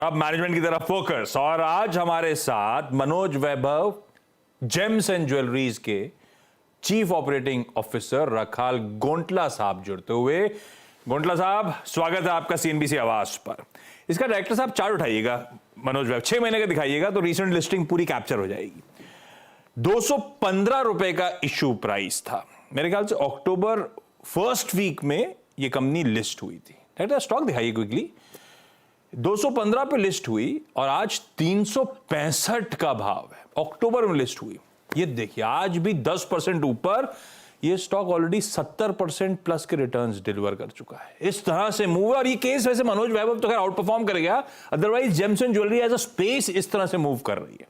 अब मैनेजमेंट की तरफ फोकस। और आज हमारे साथ मनोज वैभव, जेम्स एंड ज्वेलरीज के चीफ ऑपरेटिंग ऑफिसर रखाल गोंटला साहब जुड़ते हुए। गोंटला साहब, स्वागत है आपका सीएनबीसी आवाज पर। इसका डायरेक्टर साहब चार्ट उठाइएगा मनोज वैभव, 6 महीने का दिखाइएगा तो रिसेंट लिस्टिंग पूरी कैप्चर हो जाएगी। 215 रुपए का इश्यू प्राइस था, मेरे ख्याल से अक्टूबर फर्स्ट वीक में ये कंपनी लिस्ट हुई थी। डायरेक्टर स्टॉक दिखाइए क्विकली। 215 पे लिस्ट हुई और आज 365 का भाव है। अक्टूबर में लिस्ट हुई, ये देखिए आज भी 10% ऊपर। ये स्टॉक ऑलरेडी 70% प्लस के रिटर्न्स डिलीवर कर चुका है। इस तरह से मूव, और ये केस वैसे मनोज वैभव तो खैर आउट परफॉर्म करेगा, otherwise gems and jewellery as a space इस तरह से मूव कर रही है।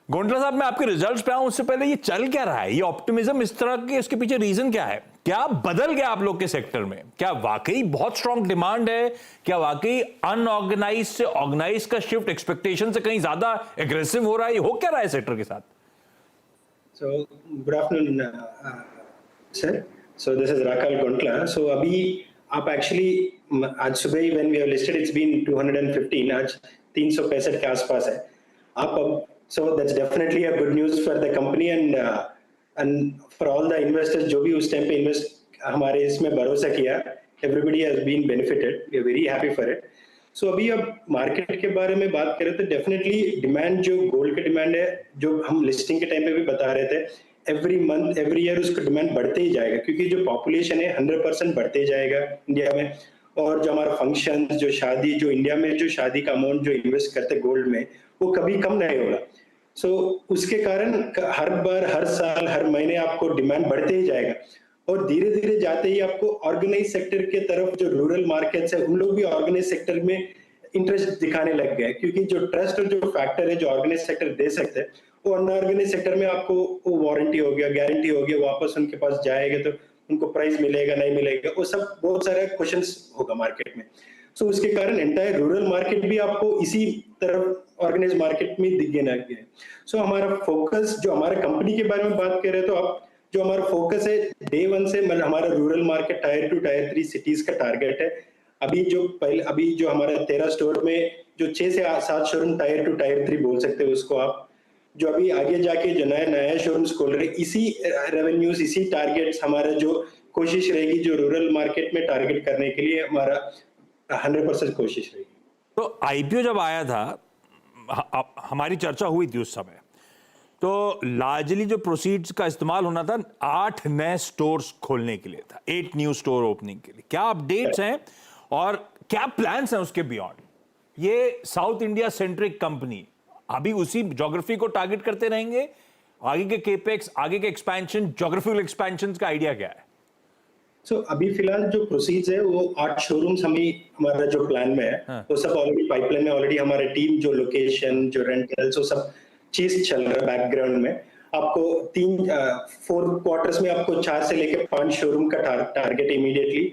गोंटला साहब, मैं आपके रिजल्ट्स पे आऊं उससे पहले ये चल क्या रहा है, ये ऑप्टिमिज्म इस तरह के, इसके पीछे रीजन क्या है? क्या बदल गया आप लोग के सेक्टर में? क्या वाकई बहुत स्ट्रॉन्ग डिमांड है? क्या वाकई अनऑर्गेनाइज से ऑर्गेनाइज का शिफ्ट एक्सपेक्टेशन से कहीं ज्यादा एग्रेसिव हो रहा है? ये हो क्या रहा है सेक्टर के साथ? So good afternoon, sir. So this is Rakal Gontla. So अभी आप actually आज सुबह ही when we have listed it's been 215, आज 365 के आसपास है आप अब। So that's definitely a good news for the company and for all the investors जो भी उस टाइम पे इन्वेस्ट हमारे इसमें भरोसा किया, everybody has been benefited. We are very happy for it. सो अभी अब मार्केट के बारे में बात करें तो डेफिनेटली डिमांड, जो गोल्ड का डिमांड है, जो हम लिस्टिंग के टाइम पे भी बता रहे थे, एवरी मंथ एवरी ईयर उसका डिमांड बढ़ते ही जाएगा, क्योंकि जो पॉपुलेशन है 100% बढ़ते ही जाएगा इंडिया में। और जो हमारा फंक्शन, जो शादी, जो इंडिया में जो शादी का अमाउंट जो इन्वेस्ट करते गोल्ड में, वो कभी कम नहीं होगा। सो उसके कारण हर बार, हर साल, हर महीने आपको डिमांड बढ़ते ही जाएगा। और धीरे धीरे जाते ही आपको ऑर्गेनाइज सेक्टर के तरफ, जो रूरल मार्केट्स है, उन लोग भी ऑर्गेनाइज सेक्टर में इंटरेस्ट दिखाने लग गए, क्योंकि जो ट्रस्ट और जो फैक्टर है जो ऑर्गेनाइज सेक्टर दे सकते हैं, वो अनऑर्गेनाइज सेक्टर में आपको वो वारंटी हो गया, गारंटी हो गया, वापस उनके पास जाएगा तो उनको प्राइस मिलेगा नहीं मिलेगा, वो सब बहुत सारे क्वेश्चंस होगा मार्केट में। सो उसके कारण एंटायर रूरल मार्केट भी आपको इसी तरफ ऑर्गेनाइज मार्केट में दिखने लग गया है। सो हमारा फोकस, जो हमारे कंपनी के बारे में बात कर रहे हैं तो आप, जो हमारा फोकस है डे वन से, मतलब हमारा rural market tyre 2 tyre 3 cities का टारगेट है। अभी जो हमारा 13 स्टोर में जो 6 से 7 शोरूम टायर 2 टायर 3 बोल सकते हो उसको आप, जो अभी आगे जाके जो नया शोरूम्स खोल रहे, इसी रेवेन्यूज, इसी टारगेट्स, हमारा जो कोशिश रहेगी जो रूरल मार्केट में टारगेट करने के लिए हमारा 100% कोशिश रहेगी। तो आईपीओ जब आया था, हमारी चर्चा हुई थी उस समय, तो लार्जली जो प्रोसीड्स का इस्तेमाल होना था 8 नए स्टोर्स खोलने के लिए था, 8 न्यू स्टोर ओपनिंग के लिए। क्या अपडेट्स हैं और क्या प्लान्स हैं उसके बियॉन्ड? ये साउथ इंडिया सेंट्रिक कंपनी अभी उसी ज्योग्राफी को टारगेट करते रहेंगे? आगे के केपेक्स, आगे के एक्सपेंशन, ज्योग्राफिकल एक्सपेंशन का आइडिया क्या है? सो अभी फिलहाल जो प्रोसीड्स है वो 8 शोरूम्स हमारा जो प्लान में है, हाँ। वो सब ऑलरेडी पाइपलाइन में, ऑलरेडी हमारी टीम जो लोकेशन, जो रेंटल्स, वो सब चीज चल रहा है बैकग्राउंड में। आपको 4 क्वार्टर्स में आपको 4 से लेके 5 शोरूम का टारगेट इमीडिएटली।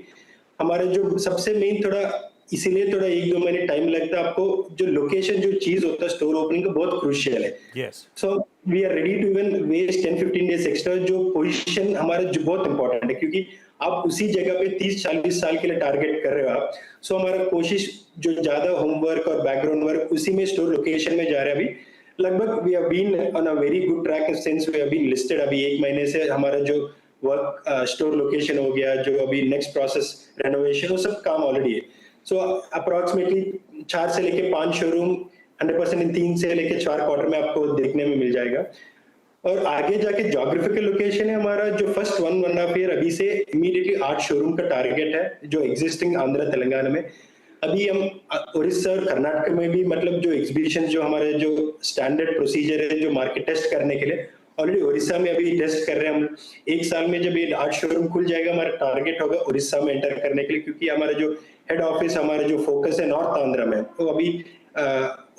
हमारे जो सबसे मेन, थोड़ा इसीलिए थोड़ा 1-2 महीने टाइम लगता है आपको, जो लोकेशन, जो चीज होता है स्टोर ओपनिंग का, बहुत क्रूशियल है। Yes. So we are ready to even waste 10-15 days extra. जो पोजीशन हमारा जो बहुत इंपॉर्टेंट है, क्योंकि आप उसी जगह पे 30-40 साल के लिए टारगेट कर रहे हो आप। सो हमारा कोशिश, जो ज्यादा होमवर्क और बैकग्राउंड वर्क उसी में स्टोर लोकेशन में जा रहा है। अभी लगभग we have been on a very good track since we have been listed. अभी 1 महीने से हमारा जो वर्क, स्टोर लोकेशन हो गया, जो अभी नेक्स्ट प्रोसेस रेनोवेशन, वो सब काम ऑलरेडी है। सो अप्रोक्सीमेटली 4 से लेके 5 शोरूम 100% इन 3 से लेके 4 क्वार्टर में आपको देखने में मिल जाएगा। और आगे जाके ज्योग्राफिकल लोकेशन है हमारा, जो फर्स्ट 1.5 ईयर अभी से इमीडिएटली 8 शोरूम का टारगेट है, जो एग्जिस्टिंग आंध्र तेलंगाना में। अभी हम उड़ीसा और कर्नाटक में भी, मतलब जो एग्जीबिशन, जो हमारे जो स्टैंडर्ड प्रोसीजर है जो मार्केट टेस्ट करने के लिए, ऑलरेडी उड़ीसा में अभी टेस्ट कर रहे हैं हम। 1 साल में जब ये 8 शोरूम खुल जाएगा, हमारा टारगेट होगा उड़ीसा में एंटर करने के लिए, क्योंकि हमारा जो हेड ऑफिस, हमारा जो फोकस है नॉर्थ आंध्र में, तो अभी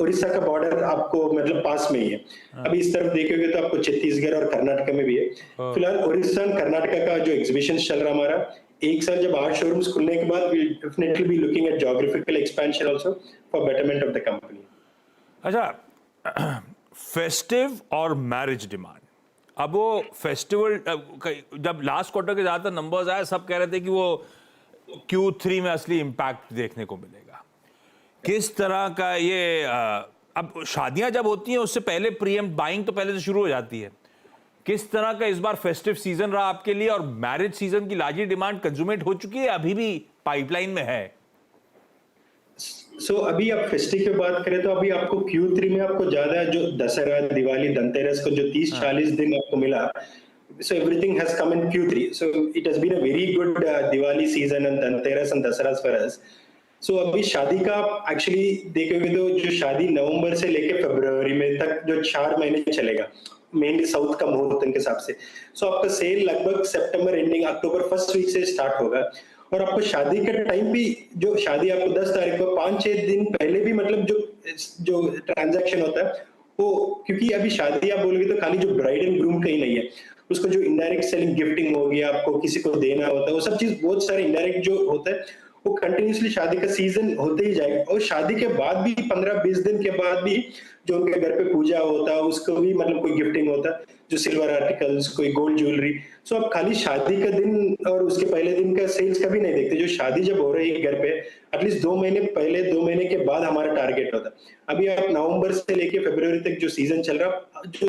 उड़ीसा का बॉर्डर आपको मतलब पास में ही है। अभी इस तरफ देखोगे तो आपको छत्तीसगढ़ और कर्नाटक में भी है। फिलहाल उड़ीसा और कर्नाटक का जो एग्जीबिशन चल रहा है हमारा, 1 साल जब 8 शोरूम्स खुलने के बाद, we'll definitely be looking at geographical expansion also for betterment of the company. अच्छा, फेस्टिव और मैरिज डिमांड, अब वो फेस्टिवल, जब लास्ट क्वार्टर के ज्यादातर नंबर्स आए, सब कह रहे थे कि वो Q3 में असली इंपैक्ट देखने को मिलेगा। किस तरह का ये अब शादियां जब होती हैं उससे पहले प्रीएम्प्ट बाइंग तो पहले से शुरू हो जाती है। किस तरह का इस बार फेस्टिव सीजन रहा आपके लिए, और मैरिज सीजन की लार्जी डिमांड कंज्यूमेट हो चुकी है, अभी भी पाइपलाइन में है? अभी आप फेस्टिव की बात करें तो अभी आपको Q3 में आपको ज्यादा जो दशहरा, दिवाली, धनतेरस को जो 30-40 दिन आपको मिला, so everything has come in Q3. So it has been a very good Diwali season and Dhanteras and Dasaras for us. So अभी शादी का आप एक्चुअली देखोगे तो जो शादी नवंबर से लेके फरवरी में तक जो 4 महीने चलेगा, मेनली साउथ का मुहूर्त के हिसाब से। सो आपका सेल लगभग सितंबर एंडिंग अक्टूबर फर्स्ट वीक से स्टार्ट होगा, और आपको शादी का टाइम भी, जो शादी आपको 10 तारीख को 5-6 दिन पहले भी मतलब जो ट्रांजैक्शन होता है वो, क्योंकि अभी शादी आप बोलोगे तो खाली जो ब्राइड एंड ग्रूम का ही नहीं है, उसको जो इनडायरेक्ट सेलिंग, गिफ्टिंग हो गया, आपको किसी को देना होता है, वो सब चीज बहुत सारे इनडायरेक्ट जो होता है वो कंटिन्यूसली शादी का सीजन होते ही जाएगा। और शादी के बाद भी 15-20 दिन के बाद भी जो उनके घर पे पूजा होता है उसको भी मतलब कोई गिफ्टिंग होता है, जो सिल्वर आर्टिकल्स, कोई गोल्ड ज्वेलरी। सो आप खाली शादी का दिन और उसके पहले दिन का सेल्स कभी नहीं देखते। जो शादी जब हो रही है घर पे, एटलीस्ट 2 महीने पहले, 2 महीने के बाद हमारा टारगेट होता है। अभी आप नवंबर से लेके फरवरी तक जो सीजन चल रहा, जो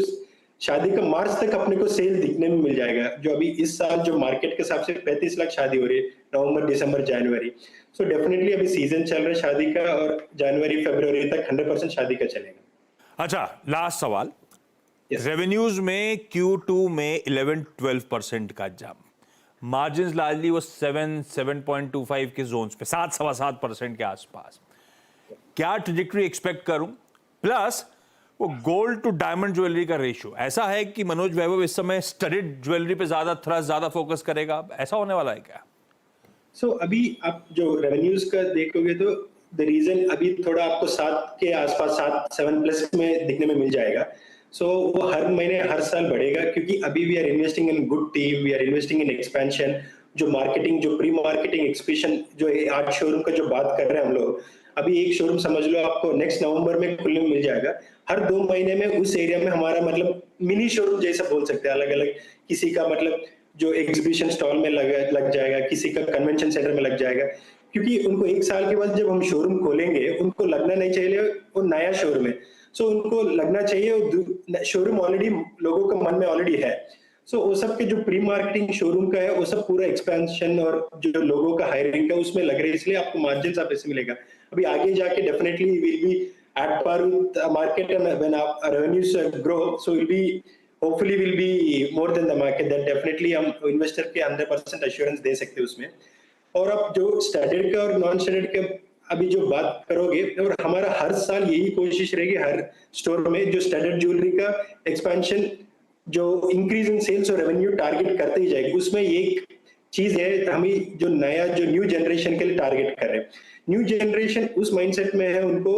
शादी का मार्च तक अपने को सेल दिखने में मिल जाएगा। जो अभी इस साल जो मार्केट के हिसाब से 35 लाख शादी हो रही है नवंबर, दिसंबर, जनवरी। सो डेफिनेटली अभी सीजन चल रहा है शादी का, और जनवरी फरवरी तक 100% शादी का चलेगा। अच्छा, लास्ट सवाल। Yes. रेवेन्यूज में Q2 में 11-12% का जंप, मार्जिन लार्जली वो 7.25 के जोन्स पे, 7-7.25% के आसपास। क्या ट्रेजेक्टरी एक्सपेक्ट करूं? प्लस वो गोल्ड टू डायमंड ज्वेलरी का रेशियो ऐसा है कि मनोज वैभव इस समय स्टडीड ज्वेलरी पे ज्यादा थ्रस्ट, ज्यादा फोकस करेगा, ऐसा होने वाला है क्या? अभी आप जो रेवेन्यूज का देखोगे तो द रीजन अभी थोड़ा आपको 7 के आसपास, 7 प्लस में दिखने में मिल जाएगा। वो हर महीने हर साल बढ़ेगा, क्योंकि अभी we are investing in good team, we are investing in expansion, जो मार्केटिंग, जो प्री मार्केटिंग एक्सपेंशन, जो 8 शोरूम का जो बात कर रहे हैं हम लोग, अभी एक शोरूम समझ लो आपको नेक्स्ट नवंबर में खुलने में मिल जाएगा। हर 2 महीने में उस एरिया में हमारा मतलब मिनी शोरूम जैसा बोल सकते हैं, अलग अलग, किसी का मतलब जो एग्जीबिशन स्टॉल में लग जाएगा, किसी का कन्वेंशन सेंटर में लग जाएगा, क्योंकि उनको 1 साल के बाद जब हम शोरूम खोलेंगे उनको लगना नहीं चाहिए वो नया शोरूम है। उनको लगना चाहिए शोरूम ऑलरेडी लोगों के मन में ऑलरेडी है। वो सब के जो प्री मार्केटिंग शोरूम का है वो सब पूरा एक्सपेंशन और जो लोगों का हायरिंग का उसमें लग रहा है, इसलिए आपको मार्जिन आप ऐसे मिलेगा। अभी आगे जाके definitely will be at par with market, and when our revenues grow, will be hopefully will be more than the market, that definitely हम इन्वेस्टर के 100% एश्योरेंस दे सकते हैं उसमें। और अब जो स्टैंडर्ड का और नॉन स्टैंडर्ड के अभी जो बात करोगे, और हमारा हर साल यही कोशिश रहेगी हर स्टोर में जो स्टैंडर्ड ज्वेलरी का एक्सपेंशन, जो इंक्रीज इन सेल्स और रेवेन्यू टारगेट करते ही जाएगी। उसमें एक चीज है, हमें जो नया जो न्यू जनरेशन के लिए टारगेट कर रहे हैं, न्यू जनरेशन उस माइंडसेट में है, उनको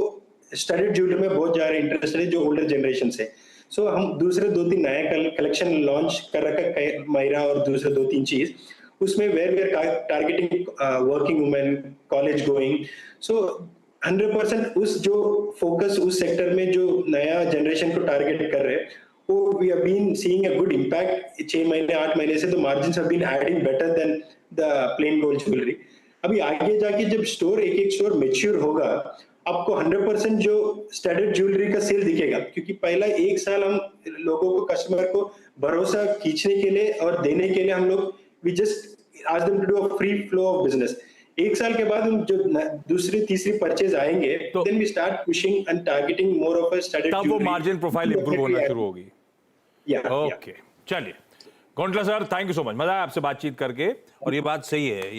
स्टैंडर्ड ज्वेलरी में बहुत ज्यादा इंटरेस्ट है जो ओल्डर जनरेशन से। हम दूसरे 2-3 नया कलेक्शन लॉन्च कर रखा है, मायरा और दूसरे 2-3 चीज, उसमें where targeting working women, college going. 100% उस जो फोकस उस सेक्टर में जो नया जनरेशन को टारगेट कर रहे हैं, वो we have been seeing a good impact 6 महीने 8 महीने से। तो margins have been adding better than the plain gold jewellery. अभी आगे जाके जब स्टोर एक स्टोर मैच्योर होगा, आपको 100% जो स्टैंडर्ड ज्वेलरी का सेल दिखेगा, क्योंकि पहला 1 साल हम लोगों को, कस्टमर को भरोसा खींचने के लिए और देने के लिए हम लोग we just ask them to do a free flow of business. 1 साल के बाद हम जो दूसरी तीसरी परचेज आएंगे, then we start pushing and targeting more of a standard jewellery, तब वो मार्जिन प्रोफाइल इंप्रूव होना शुरू होगी। ओके, चलिए Gontla sir, thank you so much, मजा आया आपसे बातचीत करके, और ये बात सही है।